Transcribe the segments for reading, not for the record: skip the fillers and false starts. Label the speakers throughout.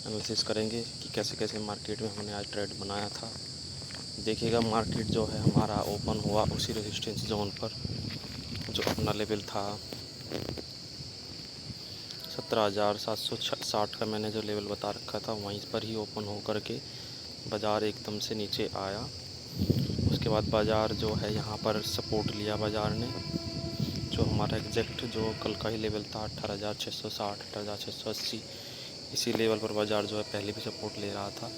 Speaker 1: Analysis करेंगे कि कैसे कैसे मार्केट में हमने आज ट्रेड बनाया था। देखिएगा मार्केट जो है हमारा ओपन हुआ उसी रेजिस्टेंस जोन पर, जो अपना लेवल था 17,760 का मैंने जो लेवल बता रखा था वहीं पर ही ओपन हो करके बाज़ार एकदम से नीचे आया। उसके बाद बाज़ार जो है यहाँ पर सपोर्ट लिया बाज़ार ने, जो हमारा एग्जैक्ट जो कल का ही लेवल था 18,660 18,680, इसी लेवल पर बाज़ार जो है पहले भी सपोर्ट ले रहा था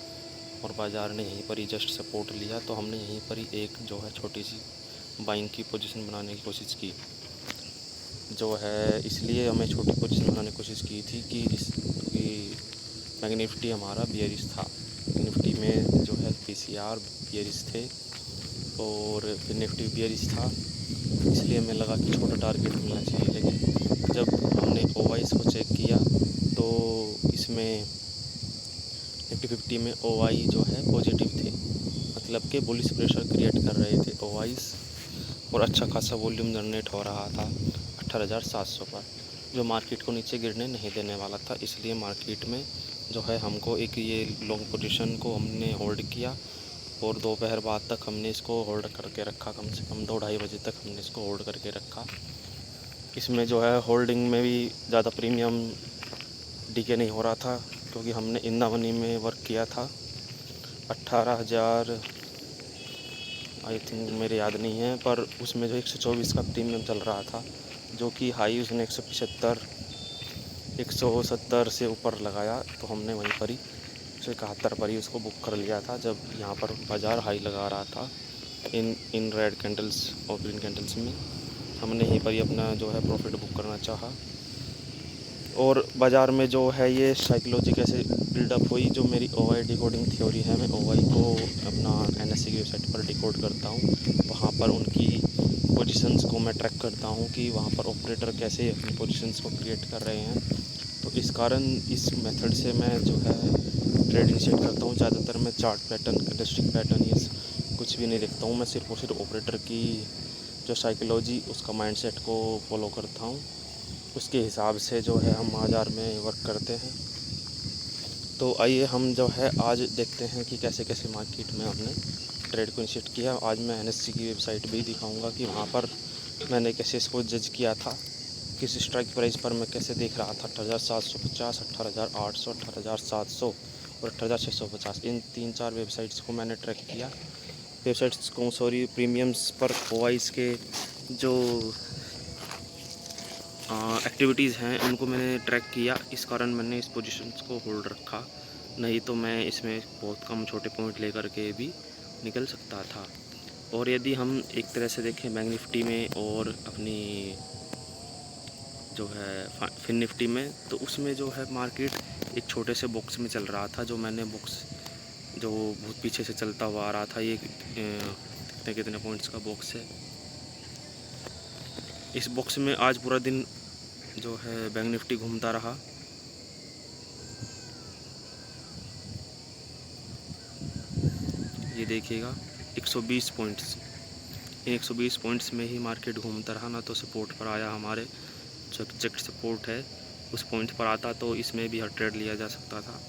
Speaker 1: और बाज़ार ने यहीं पर ही जस्ट सपोर्ट लिया। तो हमने यहीं पर ही एक जो है छोटी सी बाइंग की पोजीशन बनाने की कोशिश की, जो है इसलिए हमें छोटी पोजीशन बनाने की कोशिश की थी कि बैंक निफ्टी हमारा बियरिश था। निफ्टी में जो है पीसीआर बियरिश थे और फिर निफ्टी बियरिश था, इसलिए हमें लगा कि छोटा टारगेट मिलना चाहिए। लेकिन जब हमने ओवाइस को चेक किया तो इसमें निफ्टी 50 में ओवाई जो है पॉजिटिव थे, मतलब कि बुलिश प्रेशर क्रिएट कर रहे थे ओवाइस, और अच्छा खासा वॉल्यूम जनरेट हो रहा था 18,700 पर, जो मार्केट को नीचे गिरने नहीं देने वाला था। इसलिए मार्केट में जो है हमको एक ये लॉन्ग पोजीशन को हमने होल्ड किया और दोपहर बाद तक हमने इसको होल्ड करके रखा, कम से कम 2-2:30 बजे तक हमने इसको होल्ड करके रखा। इसमें जो है होल्डिंग में भी ज़्यादा प्रीमियम डीके नहीं हो रहा था, क्योंकि हमने इन द मनी में वर्क किया था। 18,000 आई थिंक मेरे याद नहीं है, पर उसमें जो 124 का प्रीमियम चल रहा था, जो कि हाई उसने 175 170 से ऊपर लगाया, तो हमने वहीं पर ही 171 पर ही उसको बुक कर लिया था, जब यहाँ पर बाज़ार हाई लगा रहा था इन रेड कैंडल्स और ग्रीन कैंडल्स में। हमने यहीं पर ही अपना जो है प्रॉफिट बुक करना चाहा। और बाज़ार में जो है ये साइकोलॉजी कैसे बिल्डअप हुई, जो मेरी ओवाई डिकोडिंग थ्योरी है, मैं ओवाई को अपना एनएससी की वेबसाइट पर डिकोड करता हूँ। वहाँ पर उनकी पोजीशंस को मैं ट्रैक करता हूँ कि वहाँ पर ऑपरेटर कैसे अपनी पोजीशंस को क्रिएट कर रहे हैं। तो इस कारण इस मेथड से मैं जो है ट्रेड इनिशिएट करता हूँ। ज़्यादातर मैं चार्ट पैटर्न, कैंडलस्टिक पैटर्न ये कुछ भी नहीं देखता हूँ। मैं सिर्फ और सिर्फ ऑपरेटर की जो साइकोलॉजी, उसका माइंडसेट को फॉलो करता हूँ, उसके हिसाब से जो है हम बाज़ार में वर्क करते हैं। तो आइए हम जो है आज देखते हैं कि कैसे कैसे मार्केट में हमने ट्रेड को इनिशिएट किया। आज मैं एनएससी की वेबसाइट भी दिखाऊंगा कि वहाँ पर मैंने कैसे इसको जज किया था, किस स्ट्राइक प्राइस पर मैं कैसे देख रहा था 18,750, 18,800, 18,700 और 18,650। इन 3-4 वेबसाइट्स को मैंने ट्रैक किया, वेबसाइट्स को प्रीमियम्स पर ओवाइस के जो एक्टिविटीज़ हैं उनको मैंने ट्रैक किया। इस कारण मैंने इस पोजीशंस को होल्ड रखा, नहीं तो मैं इसमें बहुत कम छोटे पॉइंट लेकर के भी निकल सकता था। और यदि हम एक तरह से देखें बैंक निफ्टी में और अपनी जो है फिन निफ्टी में, तो उसमें जो है मार्केट एक छोटे से बॉक्स में चल रहा था, जो मैंने बॉक्स जो बहुत पीछे से चलता हुआ आ रहा था। ये कितने पॉइंट्स का बॉक्स है। इस बॉक्स में आज पूरा दिन जो है बैंक निफ्टी घूमता रहा। ये देखिएगा 120 पॉइंट्स, इन 120 पॉइंट्स में ही मार्केट घूमता रहा, ना तो सपोर्ट पर आया। हमारे जो एग्जैक्ट सपोर्ट है उस पॉइंट पर आता तो इसमें भी हर ट्रेड लिया जा सकता था,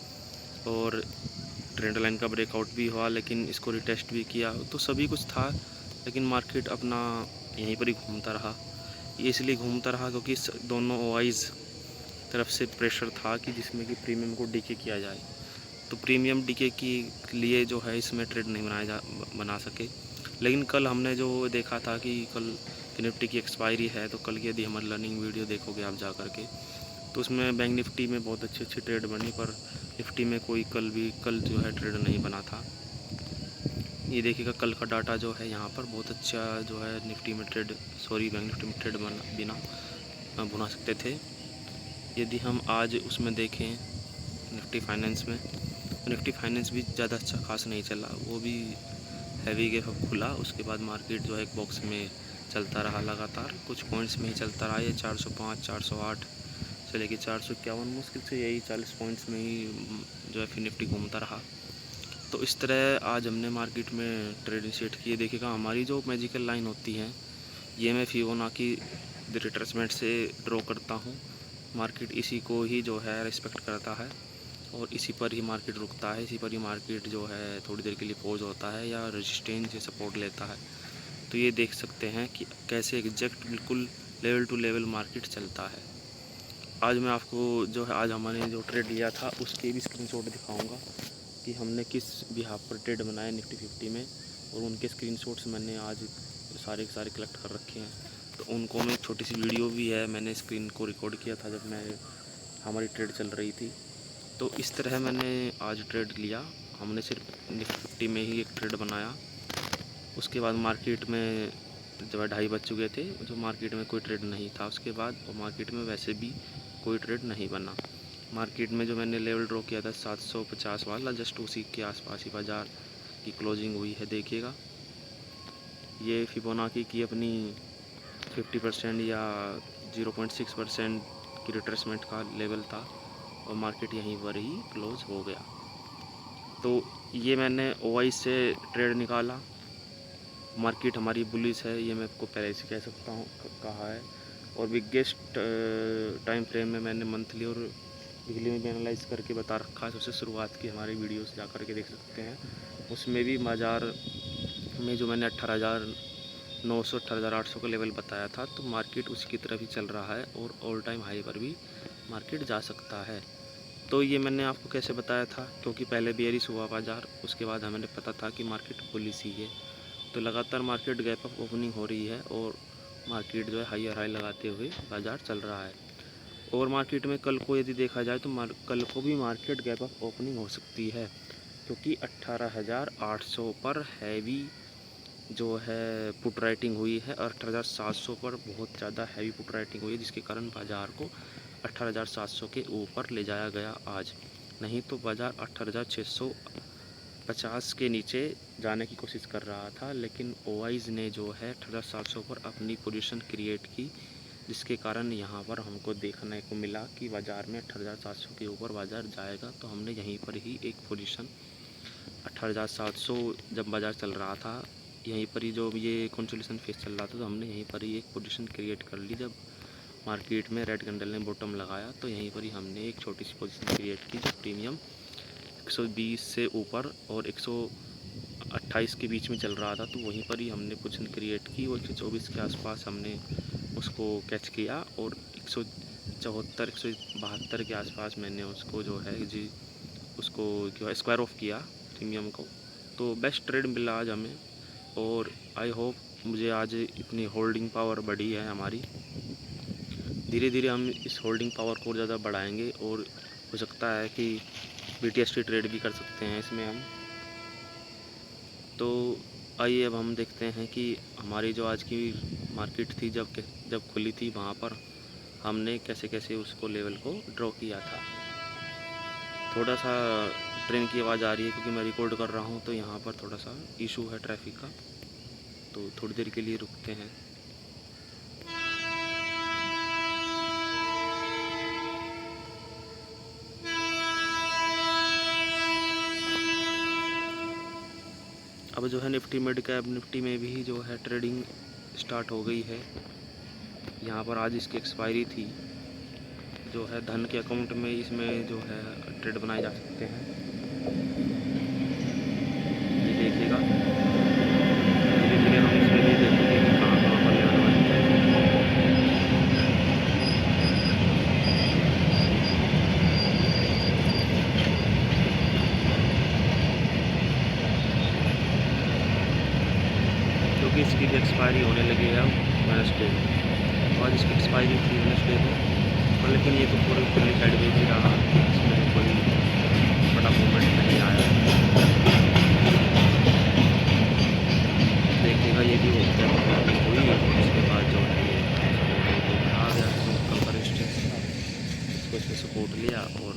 Speaker 1: और ट्रेंड लाइन का ब्रेकआउट भी हुआ, लेकिन इसको रिटेस्ट भी किया, तो सभी कुछ था। लेकिन मार्केट अपना यहीं पर ही घूमता रहा। ये इसलिए घूमता रहा क्योंकि दोनों ओवाइज तरफ से प्रेशर था कि जिसमें कि प्रीमियम को डीके किया जाए। तो प्रीमियम डीके के लिए जो है इसमें ट्रेड नहीं बना सके। लेकिन कल हमने जो देखा था कि कल निफ्टी की एक्सपायरी है, तो कल की यदि हमारी लर्निंग वीडियो देखोगे आप जा कर के, तो उसमें बैंक निफ्टी में बहुत अच्छी अच्छी ट्रेड बनी, पर निफ्टी में कोई कल जो है ट्रेड नहीं बना था। ये देखिएगा कल का डाटा जो है यहाँ पर बहुत अच्छा जो है निफ्टी में ट्रेड बैंक निफ्टी में ट्रेड बना सकते थे। यदि हम आज उसमें देखें निफ्टी फाइनेंस में, निफ्टी फाइनेंस भी ज़्यादा अच्छा खास नहीं चला, वो भी हैवी गैप अप खुला। उसके बाद मार्केट जो है एक बॉक्स में चलता रहा, लगातार कुछ पॉइंट्स में ही चलता रहा। ये 405 408 से लेकर 451, मुश्किल से यही 40 पॉइंट्स में ही जो है फिर निफ्टी घूमता रहा। तो इस तरह आज हमने मार्केट में ट्रेड इनिशिएट किए। देखिएगा हमारी जो मैजिकल लाइन होती है, ये मैं फिबोनाची रिट्रेसमेंट से ड्रॉ करता हूँ। मार्केट इसी को ही जो है रिस्पेक्ट करता है। और इसी पर ही मार्केट रुकता है, इसी पर ही मार्केट जो है थोड़ी देर के लिए पॉज होता है या रेजिस्टेंस से सपोर्ट लेता है। तो ये देख सकते हैं कि कैसे एग्जैक्ट बिल्कुल लेवल टू लेवल मार्केट चलता है। आज मैं आपको जो है आज हमने जो ट्रेड लिया था उसके भी स्क्रीनशॉट दिखाऊंगा कि हमने किस बिहाफ पर ट्रेड बनाया निफ्टी 50 में, और उनके स्क्रीनशॉट्स मैंने आज सारे के सारे कलेक्ट कर रखे हैं। तो उनको में एक छोटी सी वीडियो भी है, मैंने स्क्रीन को रिकॉर्ड किया था जब हमारी ट्रेड चल रही थी। तो इस तरह मैंने आज ट्रेड लिया। हमने सिर्फ निफ्टी 50 में ही एक ट्रेड बनाया। उसके बाद मार्केट में जब 2:30 बज चुके थे, जो मार्केट में कोई ट्रेड नहीं था उसके बाद, और मार्केट में वैसे भी कोई ट्रेड नहीं बना। मार्केट में जो मैंने लेवल ड्रॉ किया था 750 वाला, जस्ट उसी के आसपास ही बाज़ार की क्लोजिंग हुई है। देखिएगा ये फिबोनाची की अपनी 50% या 0.6% की रिट्रेसमेंट का लेवल था और मार्केट यहीं पर ही क्लोज हो गया। तो ये मैंने ओवाई से ट्रेड निकाला। मार्केट हमारी बुलिश है, ये मैं आपको पहले से कह सकता हूँ, कहा है। और बिगेस्ट टाइम फ्रेम में मैंने मंथली और वीकली में भी एनालाइज करके बता रखा है। सबसे शुरुआत की हमारी वीडियोस जा कर के देख सकते हैं। उसमें भी बाज़ार में जो मैंने 18,900 18,800 का लेवल बताया था, तो मार्केट उसकी तरफ ही चल रहा है और ऑल टाइम हाई पर भी मार्केट जा सकता है। तो ये मैंने आपको कैसे बताया था, क्योंकि पहले बेयरिश हुआ बाज़ार, उसके बाद हमें पता था कि मार्केट बुलिश ही है। तो लगातार मार्केट गैप अप ओपनिंग हो रही है और मार्केट जो है हाई लगाते हुए बाज़ार चल रहा है। और मार्केट में कल को यदि देखा जाए तो कल को भी मार्केट गैप अप ओपनिंग हो सकती है, क्योंकि 18,800 पर हैवी जो है पुट राइटिंग हुई है और 18,700 पर बहुत ज़्यादा हैवी पुट राइटिंग हुई है, जिसके कारण बाज़ार को 18,700 के ऊपर ले जाया गया आज। नहीं तो बाज़ार 18,650 के नीचे जाने की कोशिश कर रहा था, लेकिन ओवाइज़ ने जो है 18,700 पर अपनी पोजीशन क्रिएट की, जिसके कारण यहाँ पर हमको देखने को मिला कि बाज़ार में 18,700 के ऊपर बाज़ार जाएगा। तो हमने यहीं पर ही एक पोजीशन 18,700 जब बाज़ार चल रहा था, यहीं पर ही जो ये कंसोलिडेशन फेज चल रहा था, तो हमने यहीं पर ही एक पोजीशन क्रिएट कर ली। जब मार्केट में रेड कैंडल ने बॉटम लगाया तो यहीं पर ही हमने एक छोटी सी पोजीशन क्रिएट की, जो प्रीमियम 120 से ऊपर और 128 के बीच में चल रहा था। तो वहीं पर ही हमने पोजीशन क्रिएट की और 124 के आसपास हमने उसको कैच किया और 174 172 के आसपास मैंने उसको जो है जी उसको जो है स्क्वायर ऑफ किया प्रीमियम को। तो बेस्ट ट्रेड मिला आज हमें, और आई होप मुझे आज इतनी होल्डिंग पावर बढ़ी है हमारी। धीरे धीरे हम इस होल्डिंग पावर को ज़्यादा बढ़ाएंगे और हो सकता है कि BTST ट्रेड भी कर सकते हैं इसमें हम। तो आइए अब हम देखते हैं कि हमारी जो आज की मार्केट थी, जब खुली थी, वहाँ पर हमने कैसे कैसे उसको लेवल को ड्रॉ किया था। थोड़ा सा ट्रेन की आवाज़ आ रही है क्योंकि मैं रिकॉर्ड कर रहा हूँ, तो यहाँ पर थोड़ा सा इशू है ट्रैफिक का, तो थोड़ी देर के लिए रुकते हैं। अब जो है निफ्टी मिड कैप निफ्टी में भी जो है ट्रेडिंग स्टार्ट हो गई है। यहाँ पर आज इसकी एक्सपायरी थी, जो है धन के अकाउंट में इसमें जो है ट्रेड बनाए जा सकते हैं। ये देखिएगा धीरे धीरे हम इसमें भी देखेंगे कि कहाँ कहाँ पर लेवल बनते हैं। क्योंकि इसकी भी एक्सपायरी होने लगी है वेडनेसडे को, आज इसकी एक्सपायरी थी वेडनेसडे को, लेकिन ये तो पूरे खुली साइड में ही रहा, इसमें कोई बड़ा मूवमेंट नहीं आया। देखिएगा ये भी होता है हुई, उसके बाद जो है ये आ गया कल का रेजिस्टेंस था, इसको इसमें सपोर्ट लिया और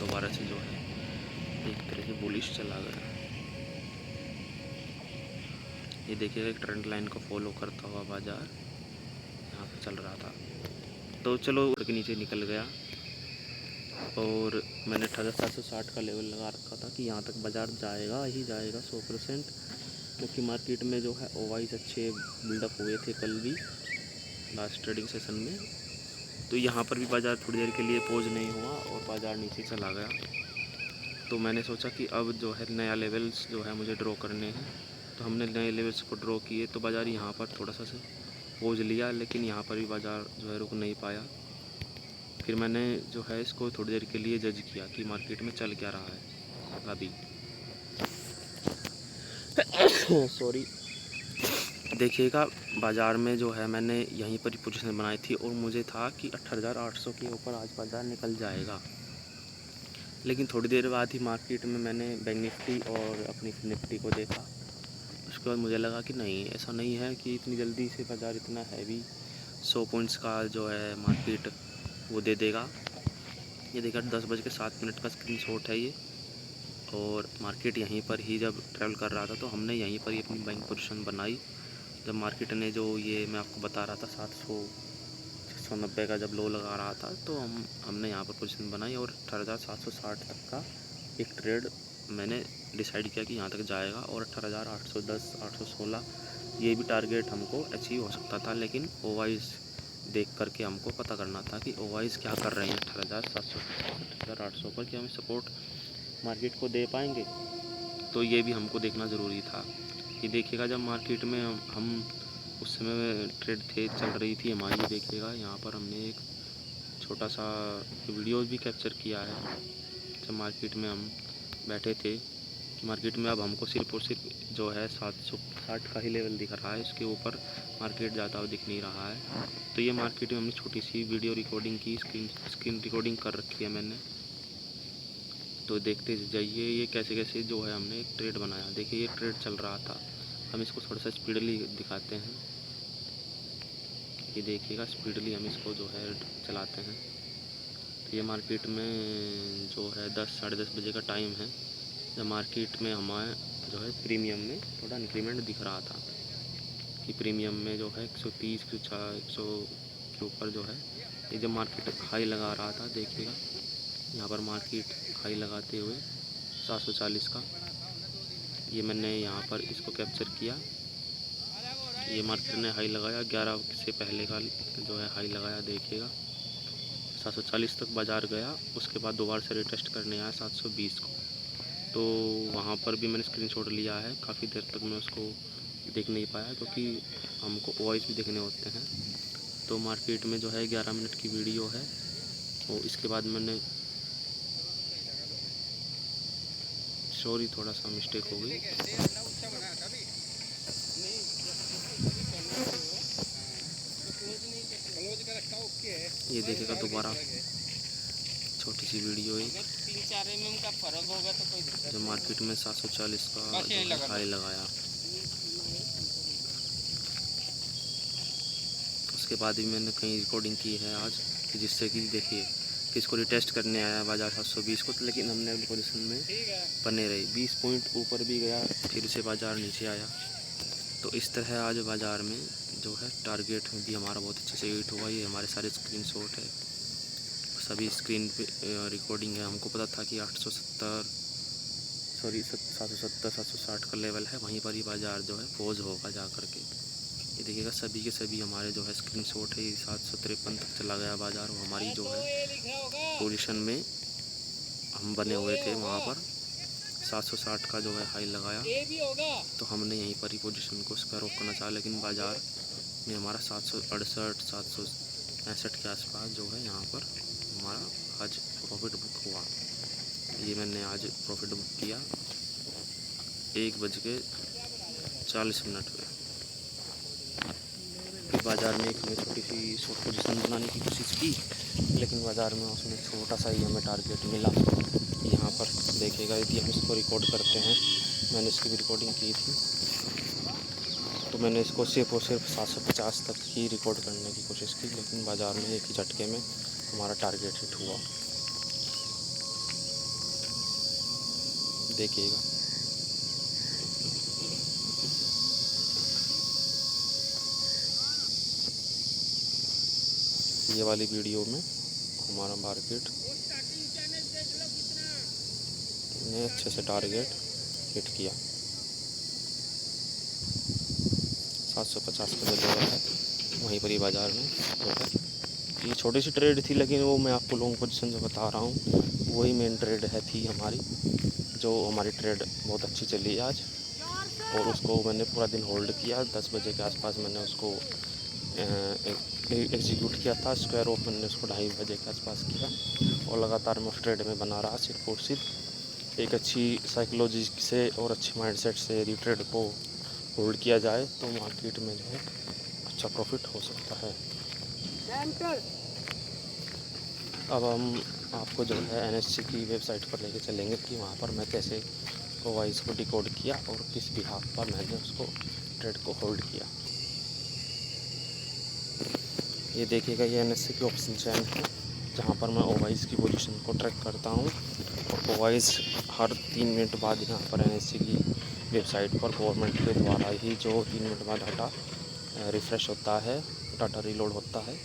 Speaker 1: दोबारा से जो है एक तरह से बुलिश चला गया। ये देखिएगा एक ट्रेंड लाइन को फॉलो करता हुआ बाज़ार यहाँ पर चल रहा था। तो चलो के नीचे निकल गया और मैंने 18,760 का लेवल लगा रखा था कि यहाँ तक बाज़ार जाएगा ही जाएगा 100%, क्योंकि मार्केट में जो है ओवाइज अच्छे बिल्डअप हुए थे कल भी लास्ट ट्रेडिंग सेशन में। तो यहाँ पर भी बाज़ार थोड़ी देर के लिए पॉज नहीं हुआ और बाज़ार नीचे चला गया। तो मैंने सोचा कि अब जो है नया लेवल्स जो है मुझे ड्रॉ करने हैं, तो हमने नए लेवल्स को ड्रॉ किए। तो बाज़ार यहाँ पर थोड़ा सा पोज लिया, लेकिन यहाँ पर भी बाज़ार जो है रुक नहीं पाया। फिर मैंने जो है इसको थोड़ी देर के लिए जज किया कि मार्केट में चल क्या रहा है अभी। सॉरी। देखिएगा बाज़ार में जो है मैंने यहीं पर ही पोजीशन बनाई थी और मुझे था कि 18,800 के ऊपर आज बाज़ार निकल जाएगा। लेकिन थोड़ी देर बाद ही मार्केट में मैंने बैंक निफ्टी और अपनी निफ्टी को देखा। उसके बाद मुझे लगा कि नहीं, ऐसा नहीं है कि इतनी जल्दी से बाज़ार इतना हैवी 100 पॉइंट्स का जो है मार्केट वो दे देगा। ये देखा 10:07 का स्क्रीनशॉट है ये, और मार्केट यहीं पर ही जब ट्रैवल कर रहा था तो हमने यहीं पर ही अपनी बाइंग पोजीशन बनाई। जब मार्केट ने जो ये मैं आपको बता रहा था 700-690 का जब लो लगा रहा था, तो हमने यहाँ पर पोजीशन बनाई और 18,760 तक का एक ट्रेड मैंने डिसाइड किया कि यहाँ तक जाएगा। और 18,810 816 ये भी टारगेट हमको अचीव हो सकता था, लेकिन ओवाइस देख करके हमको पता करना था कि ओवाइस क्या कर रहे हैं 18,700 18,800 पर, कि हमें सपोर्ट मार्केट को दे पाएंगे। तो ये भी हमको देखना ज़रूरी था। कि देखिएगा जब मार्केट में हम उस समय ट्रेड चल रही थी हमारी, देखिएगा यहाँ पर हमने एक छोटा सा वीडियो भी कैप्चर किया है। जब मार्केट में हम बैठे थे कि मार्केट में अब हमको सिर्फ और सिर्फ जो है 760 का ही लेवल दिख रहा है, इसके ऊपर मार्केट जाता हुआ दिख नहीं रहा है। तो ये मार्केट में हमने छोटी सी वीडियो रिकॉर्डिंग की, स्क्रीन रिकॉर्डिंग कर रखी है मैंने। तो देखते जाइए ये कैसे कैसे जो है हमने एक ट्रेड बनाया। देखिए ये ट्रेड चल रहा था, हम इसको थोड़ा सा स्पीडली दिखाते हैं। ये देखिएगा स्पीडली हम इसको जो है चलाते हैं। तो ये मार्केट में जो है 10 साढ़े 10 बजे का टाइम है, जब मार्केट में हमारे जो है प्रीमियम में थोड़ा इंक्रीमेंट दिख रहा था कि प्रीमियम में जो है 130 100 के ऊपर जो है ये जब मार्केट हाई लगा रहा था। देखिएगा यहाँ पर मार्केट हाई लगाते हुए 740 का ये मैंने यहाँ पर इसको कैप्चर किया। ये मार्केट ने हाई लगाया 11 से पहले का जो है हाई लगाया। देखिएगा 740 तक बाज़ार गया, उसके बाद दोबारा से रिटेस्ट करने आया 720 को। तो वहाँ पर भी मैंने स्क्रीनशॉट लिया है। काफ़ी देर तक मैं उसको देख नहीं पाया क्योंकि हमको वॉइस भी देखने होते हैं। तो मार्केट में जो है 11 मिनट की वीडियो है, और इसके बाद मैंने सॉरी थोड़ा सा मिस्टेक हो गई। ये देखिएगा दोबारा छोटी सी वीडियो है।
Speaker 2: 3-4 mm का फर्क होगा तो कोई दिक्कत
Speaker 1: जो मार्केट में 740 का हाई लगाया, उसके बाद भी मैंने कहीं रिकॉर्डिंग की है आज कि जिससे कि देखिए कि इसको रिटेस्ट करने आया बाज़ार 720 को, तो लेकिन हमने अपनी पोजीशन में बने रही। 20 पॉइंट ऊपर भी गया, फिर से बाज़ार नीचे आया। तो इस तरह आज बाज़ार में जो है टारगेट भी हमारा बहुत अच्छे से हिट हुआ। ये हमारे सारे स्क्रीनशॉट है, सभी स्क्रीन पे रिकॉर्डिंग है। हमको पता था कि 770 760 का लेवल है, वहीं पर ही बाज़ार जो है पोज होगा जा कर के। ये देखिएगा सभी के सभी हमारे जो है स्क्रीनशॉट है। 753 तक चला गया बाज़ार, वो हमारी जो है पोजीशन में हम बने हुए थे। वहाँ पर 760 का जो है हाई लगाया, तो हमने यहीं पर ही पोजीशन को उसका रोकना चाहा, लेकिन बाज़ार में हमारा 768 765 के आसपास जो है यहाँ पर हमारा आज प्रॉफिट बुक हुआ। ये मैंने आज प्रॉफिट बुक किया 1:40 में। बाज़ार में एक हमें छोटी सी शॉर्ट पोजीशन बनाने की कोशिश की, लेकिन बाज़ार में उसमें छोटा सा ही हमें टारगेट मिला। यहाँ पर देखिएगा यदि हम इसको रिकॉर्ड करते हैं, मैंने इसकी भी रिकॉर्डिंग की थी, तो मैंने इसको सिर्फ और सिर्फ 750 तक ही रिकॉर्ड करने की कोशिश की, लेकिन बाज़ार में एक ही झटके में हमारा टारगेट हिट हुआ। देखिएगा ये वाली वीडियो में हमारा मार्केट ने अच्छे से टारगेट हिट किया। 750 का जो लेवल है वहीं पर ही बाज़ार में जो है ये छोटी सी ट्रेड थी, लेकिन वो मैं आपको लॉन्ग पोजीशन जो बता रहा हूँ वही मेन ट्रेड थी हमारी, जो हमारी ट्रेड बहुत अच्छी चली आज। और उसको मैंने पूरा दिन होल्ड किया। 10 बजे के आसपास मैंने उसको एग्जीक्यूट किया था। स्क्वायर ऑफ मैंने उसको 2:30 बजे के आसपास किया और लगातार मैं उस ट्रेड में बना रहा सिर्फ और सिर्फ। एक अच्छी साइकोलॉजी से और अच्छे माइंडसेट से यदि ट्रेड को होल्ड किया जाए तो मार्केट में जो है अच्छा प्रॉफिट हो सकता है। अब हम आपको जो है NSE की वेबसाइट पर लेके चलेंगे कि वहाँ पर मैं कैसे वॉइस को डिकोड किया और किस बिहाफ पर मैंने उसको ट्रेड को होल्ड किया। ये देखिएगा, ये NSE की ऑप्शन चैन है जहाँ पर मैं ओवाइस की पोजीशन को ट्रैक करता हूँ। और ओवाइस हर 3 मिनट बाद यहाँ पर NSE की वेबसाइट पर गवर्नमेंट के द्वारा ही जो 3 मिनट बाद डाटा रिफ़्रेश होता है, डाटा रीलोड होता है,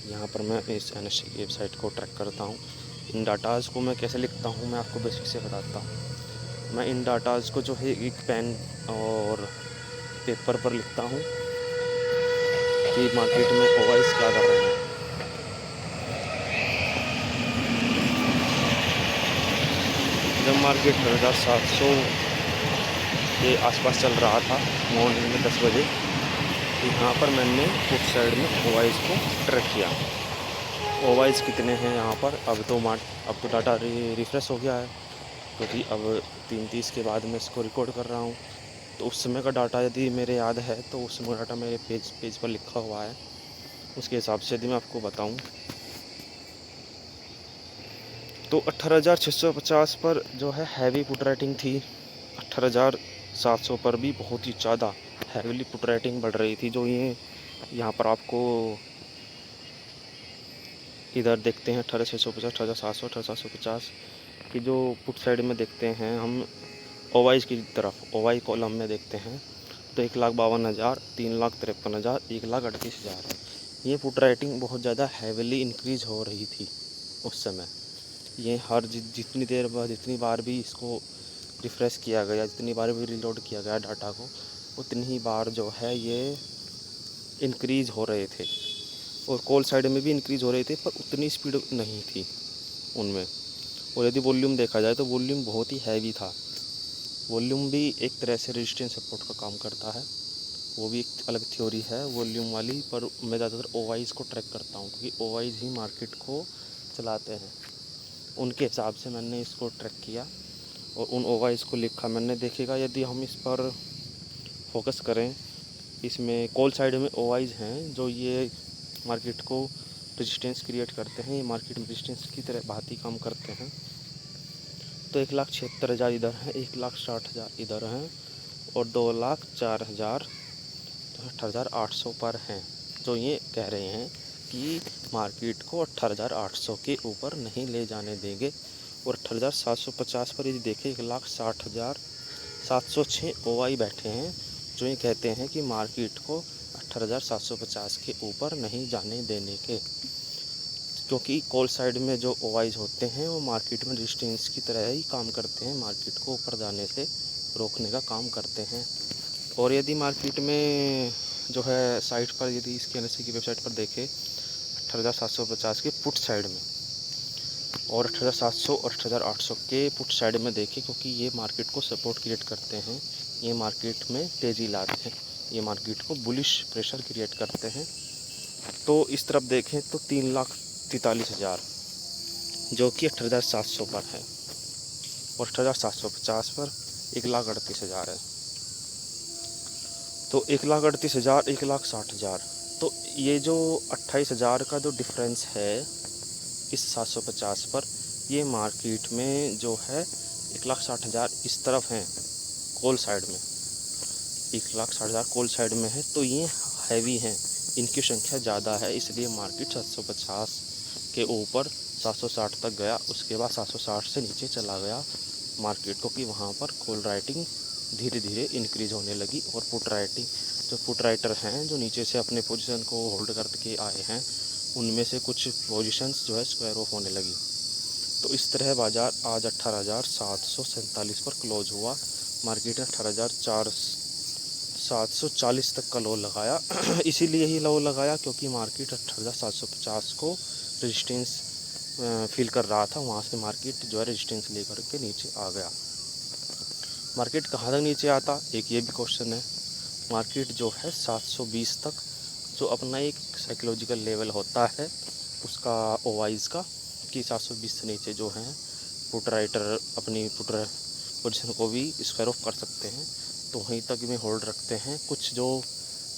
Speaker 1: यहाँ पर मैं इस NSE की वेबसाइट को ट्रैक करता हूँ। इन डाटाज़ को मैं कैसे लिखता हूँ मैं आपको बेसिक से बताता हूँ। मैं इन डाटाज़ को जो है एक पेन और पेपर पर लिखता हूँ कि मार्केट में ओवाइस क्या कर रहे हैं। जब मार्केट 1700 के आसपास चल रहा था मॉर्निंग में 10 बजे, तो यहाँ पर मैंने उस साइड में ओवाइस को ट्रैक किया। ओवाइस कितने हैं यहाँ पर, अब तो डाटा रिफ्रेश हो गया है, क्योंकि अब 3:30 के बाद मैं इसको रिकॉर्ड कर रहा हूँ। तो उस समय का डाटा यदि मेरे याद है तो उस समय डाटा मेरे पेज पर लिखा हुआ है। उसके हिसाब से यदि मैं आपको बताऊँ तो 18,650 पर जो है हैवी पुट राइटिंग थी। 18,700 पर भी बहुत ही ज़्यादा हैवीली पुट राइटिंग बढ़ रही थी। जो ये यहाँ पर आपको इधर देखते हैं 18,650, 18,700, 18,750 की जो पुट साइड में देखते हैं हम ओवाइस की तरफ, ओवाई कॉलम में देखते हैं तो 1,52,000, 3,53,000, 1,38,000 ये पुट राइटिंग बहुत ज़्यादा हैवीली इंक्रीज़ हो रही थी उस समय। ये हर जितनी देर बाद, जितनी बार भी इसको रिफ़्रेश किया गया, जितनी बार भी रीलोड किया गया डाटा को, उतनी ही बार जो है ये इंक्रीज़ हो रहे थे। और कॉल साइड में भी इंक्रीज़ हो रहे थे, पर उतनी स्पीड नहीं थी उनमें। और यदि वॉल्यूम देखा जाए तो वॉल्यूम बहुत ही हैवी था। वॉल्यूम भी एक तरह से रेजिस्टेंस सपोर्ट का काम करता है, वो भी एक अलग थ्योरी है वॉल्यूम वाली। पर मैं ज़्यादातर ओवाइस को ट्रैक करता हूँ, क्योंकि ओवाइस ही मार्केट को चलाते हैं। उनके हिसाब से मैंने इसको ट्रैक किया और उन ओवाइस को लिखा मैंने। देखिएगा, यदि हम इस पर फोकस करें, इसमें कॉल साइड में ओवाइस हैं जो ये मार्केट को रेजिस्टेंस क्रिएट करते हैं। ये मार्केट में रेजिस्टेंस की तरह भांति काम करते हैं। तो 1,76,000 इधर हैं, 1,60,000 इधर हैं और 2,04,000, 18,800 पर हैं, जो ये कह रहे हैं कि मार्केट को 18,800 के ऊपर नहीं ले जाने देंगे। और 18,750 पर यदि देखें 1,60,706 ओवाई बैठे हैं जो ये कहते हैं कि मार्केट को 18,750 के ऊपर नहीं जाने देने के, क्योंकि कॉल साइड में जो ओवाइज होते हैं वो मार्केट में रेजिस्टेंस की तरह ही काम करते हैं, मार्केट को ऊपर जाने से रोकने का काम करते हैं। और यदि मार्केट में जो है साइट पर, यदि इसके NSE की वेबसाइट पर देखें 18,750 के पुट साइड में और 18,700 और 18,800 के पुट साइड में देखें, क्योंकि ये मार्केट को सपोर्ट क्रिएट करते हैं, ये मार्केट में तेज़ी लाते हैं, ये मार्केट को बुलिश प्रेशर क्रिएट करते हैं। तो इस तरफ देखें तो 3,43,000 जो कि 18,700 पर है और 18,750 पर 1,38,000 है। तो 1,38,000, 1,60,000, तो ये जो 28,000 का जो डिफरेंस है इस 750 पर, ये मार्केट में जो है 1,60,000 इस तरफ हैं कॉल साइड में, 1,60,000 कॉल साइड में है। तो ये हैवी हैं, इनकी संख्या ज़्यादा है, इसलिए मार्केट 750 के ऊपर 760 तक गया। उसके बाद 760 से नीचे चला गया मार्केट को, कि वहाँ पर कॉल राइटिंग धीरे धीरे इंक्रीज़ होने लगी। और पुट राइटिंग, जो पुट राइटर हैं जो नीचे से अपने पोजीशन को होल्ड करके आए हैं, उनमें से कुछ पोजीशंस जो है स्क्वायर ऑफ होने लगी। तो इस तरह बाज़ार आज 18,747 पर क्लोज हुआ। मार्केट 18,400 740 तक का लो लगाया। इसीलिए ही लो लगाया क्योंकि मार्केट 18,750 को रेजिस्टेंस फील कर रहा था। वहाँ से मार्केट जो है रेजिस्टेंस लेकर के नीचे आ गया। मार्केट कहाँ तक नीचे आता, एक ये भी क्वेश्चन है। मार्केट जो है 720 तक, जो अपना एक साइकोलॉजिकल लेवल होता है उसका ओवाइज का, कि 720 से नीचे जो हैं पुट राइटर अपनी पुट पोजीशन को भी स्क्वायर ऑफ कर सकते हैं, तो वहीं तक में होल्ड रखते हैं। कुछ जो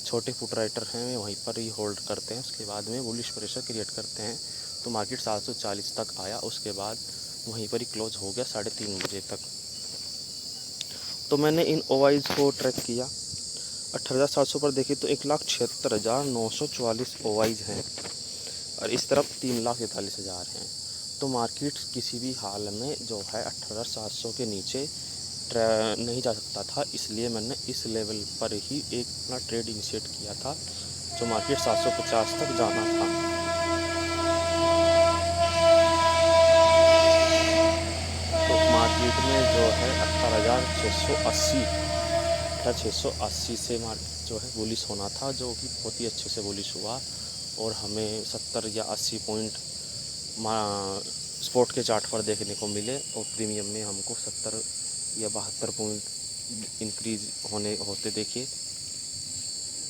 Speaker 1: छोटे पुट राइटर हैं वे वहीं पर ही होल्ड करते हैं, उसके बाद में बुलिश प्रेशर क्रिएट करते हैं। तो मार्केट 740 तक आया, उसके बाद वहीं पर ही क्लोज हो गया 3:30 बजे तक। तो मैंने इन ओवाइज को ट्रैक किया। 18,700 पर देखिए तो 1,76,944 ओवाइज हैं और इस तरफ 3,43,000 हैं। तो मार्केट किसी भी हाल में जो है 18,700 के नीचे नहीं जा सकता था, इसलिए मैंने इस लेवल पर ही एक अपना ट्रेड इनिशिएट किया था, जो मार्केट 750 तक जाना था। तो मार्केट में जो है 18,680 से मार्केट जो है बुलिश होना था, जो कि बहुत ही अच्छे से बुलिश हुआ और हमें 70 या 80 पॉइंट स्पॉट के चार्ट पर देखने को मिले और प्रीमियम में हमको 70 या 72 पॉइंट इंक्रीज होते देखे।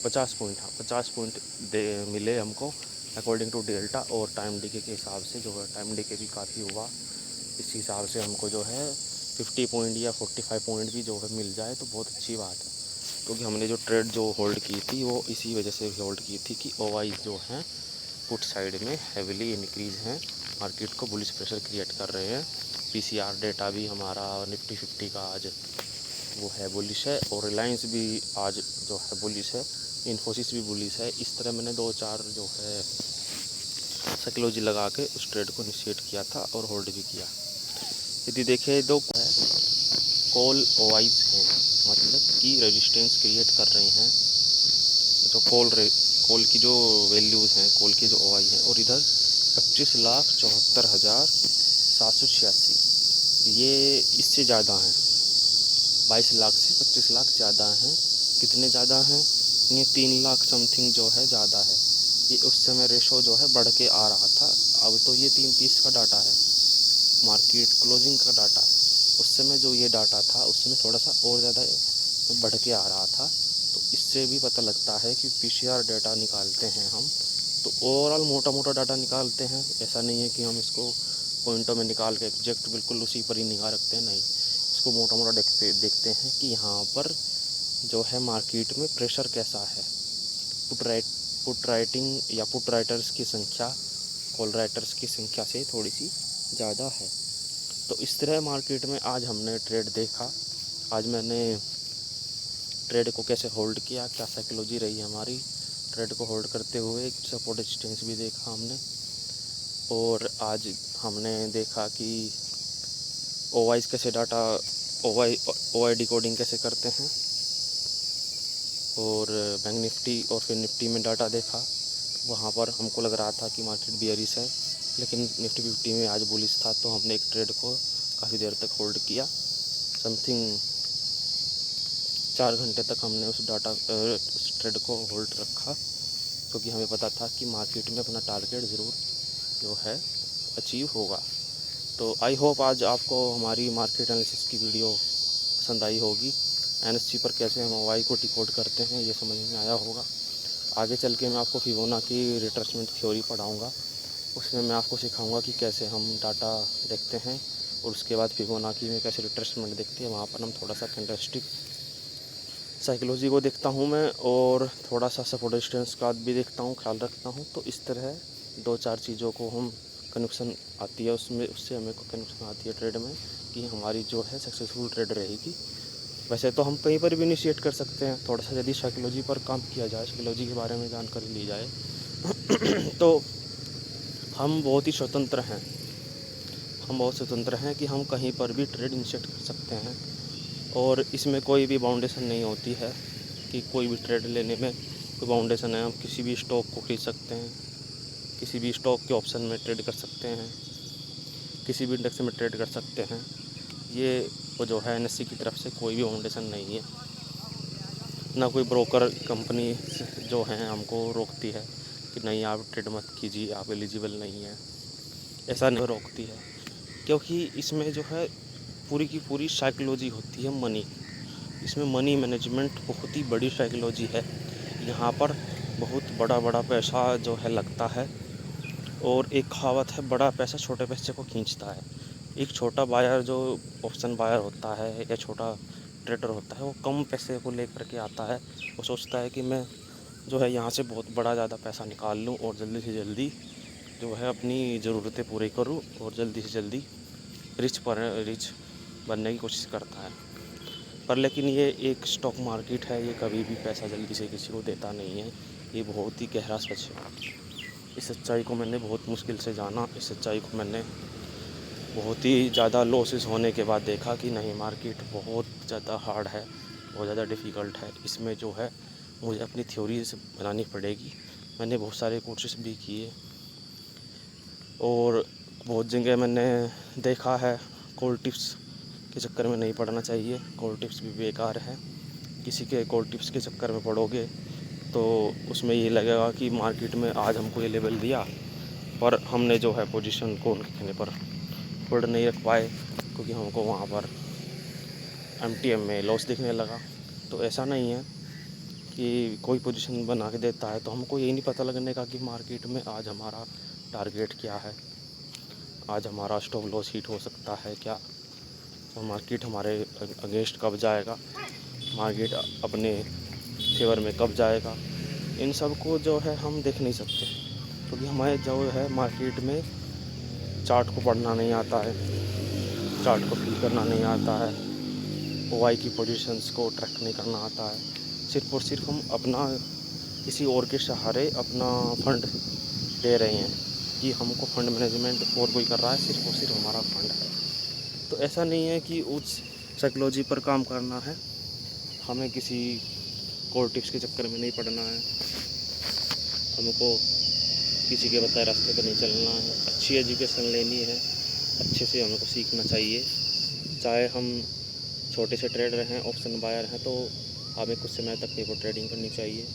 Speaker 1: 50 पॉइंट, हाँ 50 पॉइंट मिले हमको अकॉर्डिंग टू डेल्टा और टाइम डीके के हिसाब से, जो है टाइम डीके भी काफ़ी हुआ। इस हिसाब से हमको जो है 50 पॉइंट या 45 पॉइंट भी जो है मिल जाए तो बहुत अच्छी बात है, क्योंकि हमने जो ट्रेड जो होल्ड की थी वो इसी वजह से होल्ड की थी कि ओवाइज जो हैं पुट साइड में हैविली इंक्रीज हैं, मार्केट को बुलिश प्रेशर क्रिएट कर रहे हैं। पीसीआर डेटा भी हमारा निफ्टी 50 का आज वो है बुलिश है और रिलायंस भी आज जो है बुलिश है, इन्फोसिस भी बुलिश है। इस तरह मैंने 2-4 जो है साइकोलॉजी लगा के उस ट्रेड को इनिशिएट किया था और होल्ड भी किया। यदि देखें तो कॉल ओवाइज हैं, मतलब कि रेजिस्टेंस क्रिएट कर रहे हैं, जो कॉल की जो वैल्यूज़ हैं, कॉल की जो ओवाई हैं, और इधर 25,74,786 ये इससे ज़्यादा हैं, 22 लाख से 25 लाख ज़्यादा हैं। कितने ज़्यादा हैं, ये 3 लाख समथिंग जो है ज़्यादा है। ये उस समय रेशो जो है बढ़ के आ रहा था, अब तो ये 3:30 का डाटा है, मार्केट क्लोजिंग का डाटा। उस समय जो ये डाटा था उस समय थोड़ा सा और ज़्यादा बढ़ के आ रहा था। तो इससे भी पता लगता है कि पीसीआर डाटा निकालते हैं हम तो ओवरऑल मोटा डाटा निकालते हैं, ऐसा नहीं है कि हम इसको पॉइंटों में निकाल के एग्जैक्ट बिल्कुल उसी पर ही निगाह रखते हैं, नहीं। इसको मोटा देखते हैं कि यहाँ पर जो है मार्केट में प्रेशर कैसा है। पुट राइटिंग या पुट राइटर्स की संख्या कॉल राइटर्स की संख्या से थोड़ी सी ज़्यादा है। तो इस तरह मार्केट में आज हमने ट्रेड देखा। आज मैंने ट्रेड को कैसे होल्ड किया, क्या साइकोलॉजी रही हमारी ट्रेड को होल्ड करते हुए, सपोर्ट रेजिस्टेंस भी देखा हमने। और आज हमने देखा कि ओवाइज कैसे डाटा ओवाई डिकोडिंग कैसे करते हैं, और बैंक निफ्टी और फिर निफ्टी में डाटा देखा। वहाँ पर हमको लग रहा था कि मार्केट बियरिश है, लेकिन निफ्टी 50 में आज बुलिश था, तो हमने एक ट्रेड को काफ़ी देर तक होल्ड किया। समथिंग 4 घंटे तक हमने उस ट्रेड को होल्ड रखा, क्योंकि हमें पता था कि मार्केट में अपना टारगेट ज़रूर जो है अचीव होगा। तो आई होप आज आपको हमारी मार्केट एनालिसिस की वीडियो पसंद आई होगी। एनएससी पर कैसे हम ओवाई को डिकोड करते हैं ये समझ में आया होगा। आगे चल के मैं आपको फिबोनाची की रिट्रेसमेंट थ्योरी पढ़ाऊँगा, उसमें मैं आपको सिखाऊंगा कि कैसे हम डाटा देखते हैं और उसके बाद फिबोनाची में कैसे रिट्रेसमेंट देखते हैं। वहाँ पर हम थोड़ा सा कैंडलस्टिक साइकोलॉजी को देखता हूँ मैं, और थोड़ा सा सपोर्ट रेजिस्टेंस का भी देखता हूँ, ख्याल रखता हूँ। तो इस तरह 2-4 चीज़ों को हम कनेक्शन आती है उससे हमें को कनेक्शन आती है ट्रेड में, कि हमारी जो है सक्सेसफुल ट्रेड रहेगी। वैसे तो हम कहीं पर भी इनिशिएट कर सकते हैं, थोड़ा सा यदि साइकोलॉजी पर काम किया जाए, साइकोलॉजी के बारे में जानकारी ली जाए तो हम बहुत ही स्वतंत्र हैं। हम बहुत स्वतंत्र हैं कि हम कहीं पर भी ट्रेड इनिशिएट कर सकते हैं, और इसमें कोई भी बाउंडेशन नहीं होती है कि कोई भी ट्रेड लेने में कोई बाउंडेशन है। हम किसी भी स्टॉक को खरीद सकते हैं, किसी भी स्टॉक के ऑप्शन में ट्रेड कर सकते हैं, किसी भी इंडेक्स में ट्रेड कर सकते हैं। ये वो जो है एनएससी की तरफ से कोई भी बाउंडेशन नहीं है। ना कोई ब्रोकर कंपनी जो हैं हमको रोकती है कि नहीं आप ट्रेड मत कीजिए, आप एलिजिबल नहीं हैं, ऐसा नहीं रोकती है। क्योंकि इसमें जो है पूरी की पूरी साइकोलॉजी होती है मनी, इसमें मनी मैनेजमेंट बहुत ही बड़ी साइकोलॉजी है। यहाँ पर बहुत बड़ा बड़ा पैसा जो है लगता है, और एक कहावत है, बड़ा पैसा छोटे पैसे को खींचता है। एक छोटा बायर जो ऑप्शन बायर होता है या छोटा ट्रेडर होता है, वो कम पैसे को लेकर के आता है। वो सोचता है कि मैं जो है यहाँ से बहुत बड़ा ज़्यादा पैसा निकाल लूँ और जल्दी से जल्दी जो है अपनी ज़रूरतें पूरी करूँ और जल्दी से जल्दी रिच बनने की कोशिश करता है। पर लेकिन ये एक स्टॉक मार्केट है, ये कभी भी पैसा जल्दी से किसी को देता नहीं है। ये बहुत ही गहरा सच है। इस सच्चाई को मैंने बहुत मुश्किल से जाना। इस सच्चाई को मैंने बहुत ही ज़्यादा लॉसेस होने के बाद देखा कि नहीं, मार्केट बहुत ज़्यादा हार्ड है, बहुत ज़्यादा डिफ़िकल्ट है। इसमें जो है मुझे अपनी थ्योरी से बनानी पड़ेगी। मैंने बहुत सारे कोर्सेस भी किए और बहुत जगह मैंने देखा है। कॉल टिप्स के चक्कर में नहीं पड़ना चाहिए, कॉल टिप्स भी बेकार है। किसी के कॉल टिप्स के चक्कर में पड़ोगे तो उसमें ये लगेगा कि मार्केट में आज हमको ये लेवल दिया, पर हमने जो है पोजीशन को उनके कहने पर होल्ड नहीं रख पाए, क्योंकि हमको वहाँ पर MTM में लॉस दिखने लगा। तो ऐसा नहीं है कि कोई पोजीशन बना के देता है तो हमको यही नहीं पता लगने का कि मार्केट में आज हमारा टारगेट क्या है, आज हमारा स्टॉप लॉस हिट हो सकता है क्या, और मार्केट हमारे अगेंस्ट कब जाएगा, मार्केट अपने फेवर में कब जाएगा। इन सब को जो है हम देख नहीं सकते, क्योंकि हमें जो है मार्केट में चार्ट को पढ़ना नहीं आता है, चार्ट को फिल करना नहीं आता है, OI की पोजीशंस को ट्रैक नहीं करना आता है। सिर्फ़ और सिर्फ हम अपना किसी और के सहारे अपना फंड दे रहे हैं कि हमको फंड मैनेजमेंट और कोई कर रहा है, सिर्फ़ और सिर्फ हमारा फंड है। तो ऐसा नहीं है कि उस साइकोलॉजी पर काम करना है, हमें किसी कॉल टिप्स के चक्कर में नहीं पड़ना है, हमको किसी के बताए रास्ते पर नहीं चलना है। अच्छी एजुकेशन लेनी है, अच्छे से हमको सीखना चाहिए। चाहे हम छोटे से ट्रेडर हैं, ऑप्शन बायर हैं, तो हमें कुछ समय तक पेपर ट्रेडिंग करनी चाहिए।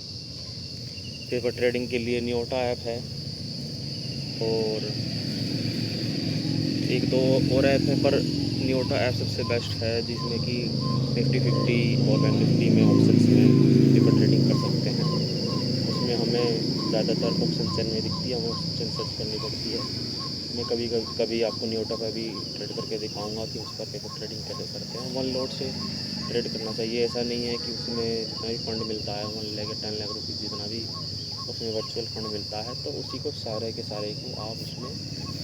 Speaker 1: पेपर ट्रेडिंग के लिए न्योटा ऐप है और एक दो और ऐप है, पर न्योटा ऐप सबसे बेस्ट है, जिसमें कि निफ्टी 50 और बैंक निफ्टी में ऑप्शंस में पेपर ट्रेडिंग कर सकते हैं। उसमें हमें ज़्यादातर ऑप्शन चेन नहीं दिखती है, हमें ऑप्शन सर्च करनी पड़ती है। मैं कभी आपको न्योटा पर भी ट्रेड करके दिखाऊंगा कि उस पर पेपर ट्रेडिंग कैसे करते हैं। वन लॉट से ट्रेड करना चाहिए। ऐसा नहीं है कि उसमें जितना भी फंड मिलता है 1 लाख 10 लाख रुपये जितना भी उसमें वर्चुअल फंड मिलता है, तो उसी को सारे के सारे को आप उसमें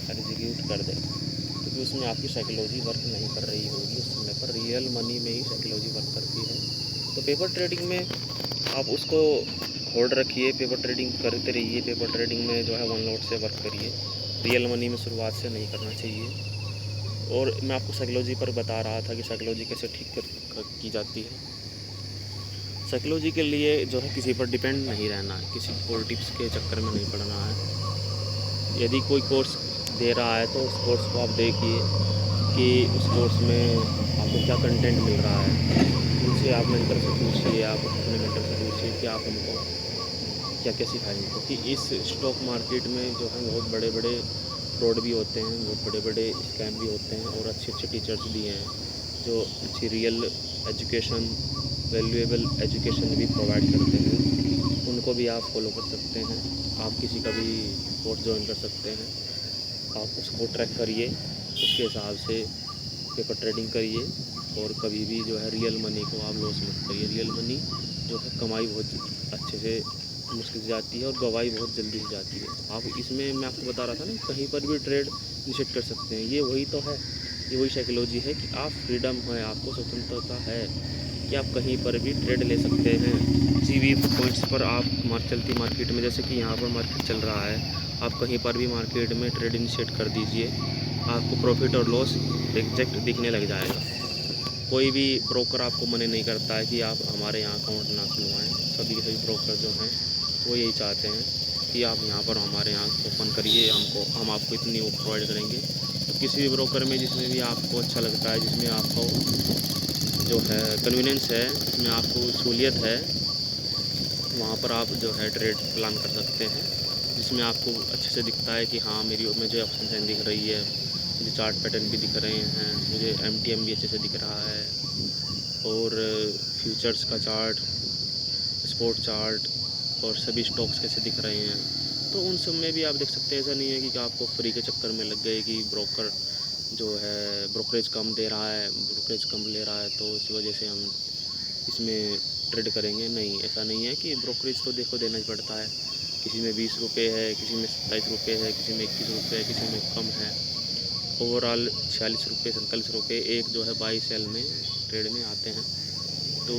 Speaker 1: एग्जीक्यूट कर दें, क्योंकि उसमें आपकी साइकोलॉजी वर्क नहीं कर रही होगी उस समय पर। रियल मनी में ही साइकोलॉजी वर्क करती है। तो पेपर ट्रेडिंग में आप उसको होल्ड रखिए, पेपर ट्रेडिंग करते रहिए। पेपर ट्रेडिंग में जो है वन लॉट से वर्क करिए, रियल मनी में शुरुआत से नहीं करना चाहिए। और मैं आपको साइकोलॉजी पर बता रहा था कि साइकोलॉजी कैसे ठीक की जाती है। साइकोलॉजी के लिए जो है किसी पर डिपेंड नहीं रहना है, किसी कॉल टिप्स के चक्कर में नहीं पड़ना है। यदि कोई कोर्स दे रहा है तो उस कोर्स को आप देखिए कि उस कोर्स में आपको क्या कंटेंट मिल रहा है। उनसे आप मेंटर से पूछिए, आप अपने मेंटर से पूछिए कि आप हमको क्या क्या सिखाएंगे, क्योंकि इस स्टॉक मार्केट में जो है बहुत बड़े बड़े फ्रॉड भी होते हैं, बहुत बड़े बड़े स्कैम भी होते हैं, और अच्छे अच्छे टीचर्स भी हैं जो अच्छी रियल एजुकेशन, वैल्यूएबल एजुकेशन भी प्रोवाइड करते हैं। उनको भी आप फॉलो कर सकते हैं। आप किसी का भी कोर्स ज्वाइन कर सकते हैं, आप उसको ट्रैक करिए, उसके हिसाब से पेपर ट्रेडिंग करिए, और कभी भी जो है रियल मनी को आप लॉस मत करिए। रियल मनी जो है कमाई बहुत अच्छे से मुश्किल से जाती है और गवाई बहुत जल्दी से जाती है। आप इसमें मैं आपको बता रहा था ना, कहीं पर भी ट्रेड इनिशिएट कर सकते हैं। ये वही तो है, ये वही साइकोलॉजी है कि आप फ्रीडम है, आपको स्वतंत्रता है कि आप कहीं पर भी ट्रेड ले सकते हैं। किसी भी पॉइंट्स पर आप चलती मार्केट में, जैसे कि यहाँ पर मार्केट चल रहा है, आप कहीं पर भी मार्केट में ट्रेड इनिशिएट कर दीजिए, आपको प्रॉफिट और लॉस एग्जैक्ट दिखने लग जाएगा। कोई भी ब्रोकर आपको मना नहीं करता है कि आप हमारे यहाँ अकाउंट ना खुलवाएँ। सभी के सभी ब्रोकर जो हैं वो यही चाहते हैं कि आप यहाँ पर हमारे यहाँ ओपन करिए, हम आपको इतनी वो प्रोवाइड करेंगे। तो किसी भी ब्रोकर में जिसमें भी आपको अच्छा लगता है, जिसमें आपको जो है कन्वीनियंस है, जिसमें आपको सहूलियत है, वहाँ पर आप जो है ट्रेड प्लान कर सकते हैं, जिसमें आपको अच्छे से दिखता है कि हाँ मुझे ऑप्शन दिख रही है, मुझे चार्ट पैटर्न भी दिख रहे हैं, मुझे MTM भी अच्छे से दिख रहा है, और फ्यूचर्स का चार्ट, स्पोर्ट चार्ट और सभी स्टॉक्स कैसे दिख रहे हैं। तो उन सब में भी आप देख सकते हैं। ऐसा नहीं है कि आपको फ्री के चक्कर में लग गए कि ब्रोकर जो है ब्रोकरेज कम दे रहा है, ब्रोकरेज कम ले रहा है, तो इस वजह से हम इसमें ट्रेड करेंगे। नहीं, ऐसा नहीं है कि ब्रोकरेज तो देखो देना ही पड़ता है। किसी में 20 रुपये है, किसी में 27 रुपये है, किसी में 21 रुपये है, किसी में कम है। ओवरऑल 46 रुपये 47 रुपये एक जो है बाई सेल में ट्रेड में आते हैं। तो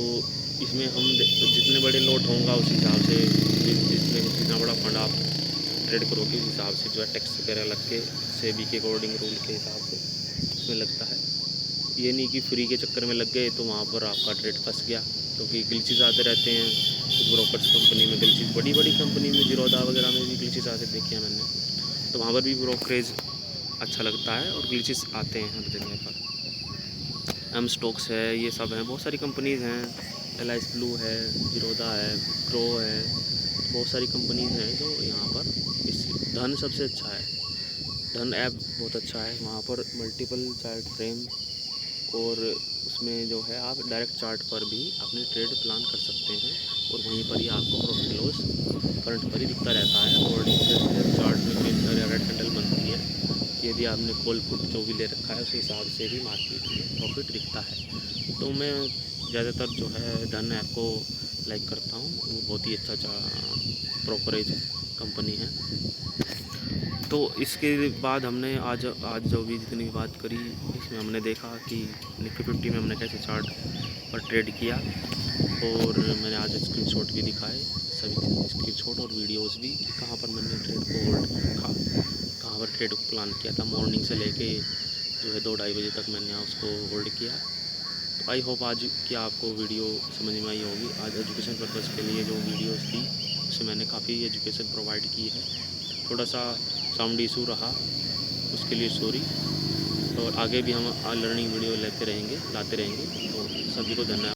Speaker 1: इसमें हम जितने बड़े लॉट होगा उस हिसाब से, जितना बड़ा फंड आप ट्रेड करोगे उस हिसाब से जो है टैक्स वगैरह लग के सेबी के अकॉर्डिंग रूल के हिसाब से उसमें लगता है। ये नहीं कि फ्री के चक्कर में लग गए तो वहाँ पर आपका ट्रेड फंस गया, क्योंकि ग्लिचेस आते रहते हैं कुछ ब्रोकर्स कंपनी में। ग्लिचेस बड़ी बड़ी कंपनी में जीरोधा वगैरह में भी ग्लिचेस आते देखे हैं मैंने, तो वहाँ पर भी ब्रोकरेज अच्छा लगता है और ग्लिचेस आते हैं हर जगह पर। एम स्टॉक्स है, ये सब हैं, बहुत सारी कंपनीज़ हैं, LIS ब्लू है, जीरोधा है, क्रो है, बहुत सारी कंपनीज़ हैं जो यहाँ पर। इस धन सबसे अच्छा है, धन ऐप बहुत अच्छा है। वहाँ पर मल्टीपल चार्ट फ्रेम और उसमें जो है आप डायरेक्ट चार्ट पर भी अपने ट्रेड प्लान कर सकते हैं, और वहीं पर ही आपको प्रॉफिट लॉस करंट पर ही दिखता रहता है। और जैसे चार्ट में ग्रीन या रेड कैंडल बनती है, यदि आपने कॉल पुट जो भी ले रखा है उस हिसाब से भी मार्केट में प्रॉफिट दिखता है। तो मैं ज़्यादातर जो है धन ऐप को लाइक करता हूँ, वो बहुत ही अच्छा ब्रोकरेज कंपनी है। तो इसके बाद हमने आज जो भी जितनी भी बात करी, इसमें हमने देखा कि निफ्टी 50 में हमने कैसे चार्ट पर ट्रेड किया, और मैंने आज स्क्रीनशॉट भी दिखाए, सभी स्क्रीनशॉट और वीडियोस भी, कि कहाँ पर मैंने ट्रेड को होल्ड रखा, कहाँ पर ट्रेड को प्लान किया था। मॉर्निंग से लेके जो है 2-2:30 बजे तक मैंने उसको होल्ड किया। तो आई होप आज की आपको वीडियो समझ में आई होगी। आज एजुकेशन पर्पज़ के लिए जो वीडियोस थी उसमें मैंने काफ़ी एजुकेशन प्रोवाइड की है। थोड़ा सा साउंड इशू रहा, उसके लिए सॉरी। और आगे भी हम लर्निंग वीडियो लाते रहेंगे। तो सभी को धन्यवाद।